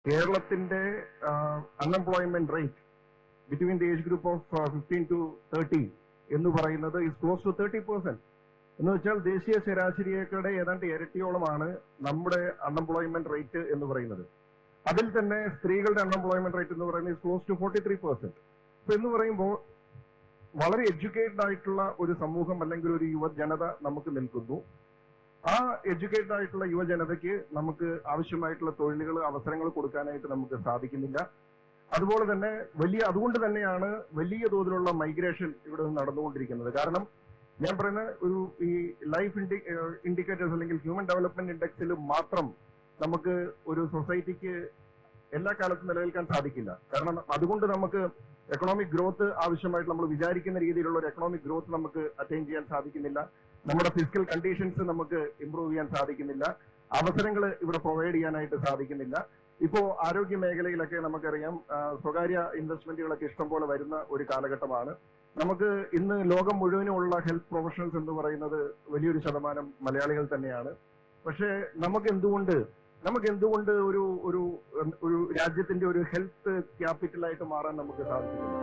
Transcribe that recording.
കേരളത്തിന്റെ unemployment rate between the age group of 15 to 30 എന്ന് പറയുന്നത് ഇസ് ക്ലോസ് ടു 30%. എന്ന് വെച്ചാൽ ദേശീയ ശരാശരിയേക്കാളുടെ ഏതാണ്ട് ഇരട്ടിയോളമാണ് നമ്മുടെ അൺഎംപ്ലോയ്മെന്റ് റേറ്റ് എന്ന് പറയുന്നത്. അതിൽ തന്നെ സ്ത്രീകളുടെ അൺഎംപ്ലോയ്മെന്റ് റേറ്റ് എന്ന് പറയുന്നത് ഇസ് ക്ലോസ് ടു 43%. അപ്പൊ എന്ന് പറയുമ്പോൾ വളരെ എഡ്യൂക്കേറ്റഡ് ആയിട്ടുള്ള ഒരു സമൂഹം അല്ലെങ്കിൽ ഒരു യുവജനത നമുക്ക് നിൽക്കുന്നു. ആ എഡ്യൂക്കേറ്റഡ് ആയിട്ടുള്ള യുവജനതയ്ക്ക് നമുക്ക് ആവശ്യമായിട്ടുള്ള തൊഴിലുകൾ, അവസരങ്ങൾ കൊടുക്കാനായിട്ട് നമുക്ക് സാധിക്കുന്നില്ല. അതുപോലെ തന്നെ അതുകൊണ്ട് തന്നെയാണ് വലിയ തോതിലുള്ള മൈഗ്രേഷൻ ഇവിടെ നടന്നുകൊണ്ടിരിക്കുന്നത്. കാരണം ഞാൻ പറയുന്ന ഈ ലൈഫ് ഇൻഡിക്കേറ്റേഴ്സ് അല്ലെങ്കിൽ ഹ്യൂമൻ ഡെവലപ്മെന്റ് ഇൻഡെക്സിൽ മാത്രം നമുക്ക് ഒരു സൊസൈറ്റിക്ക് എല്ലാ കാലത്തും നിലനിൽക്കാൻ സാധിക്കില്ല. കാരണം അതുകൊണ്ട് നമുക്ക് എക്കണോമിക് ഗ്രോത്ത് ആവശ്യമായിട്ട് നമ്മൾ വിചാരിക്കുന്ന രീതിയിലുള്ള ഒരു എക്കണോമിക് ഗ്രോത്ത് നമുക്ക് അറ്റൈൻ ചെയ്യാൻ സാധിക്കുന്നില്ല. നമ്മുടെ ഫിസിക്കൽ കണ്ടീഷൻസ് നമുക്ക് ഇംപ്രൂവ് ചെയ്യാൻ സാധിക്കുന്നില്ല. അവസരങ്ങൾ ഇവിടെ പ്രൊവൈഡ് ചെയ്യാനായിട്ട് സാധിക്കുന്നില്ല. ഇപ്പോ ആരോഗ്യ മേഖലയിലൊക്കെ നമുക്കറിയാം സ്വകാര്യ ഇൻവെസ്റ്റ്മെന്റുകളൊക്കെ ഇഷ്ടംപോലെ വരുന്ന ഒരു കാലഘട്ടമാണ്. നമുക്ക് ഇന്ന് ലോകം മുഴുവനുമുള്ള ഹെൽത്ത് പ്രൊഫഷണൽസ് എന്ന് പറയുന്നത് വലിയൊരു ശതമാനം മലയാളികൾ തന്നെയാണ്. പക്ഷേ നമുക്ക് എന്തുകൊണ്ട് ഒരു രാജ്യത്തിന്റെ ഒരു ഹെൽത്ത് ക്യാപിറ്റലായിട്ട് മാറാൻ നമുക്ക് സാധിക്കുന്നില്ല?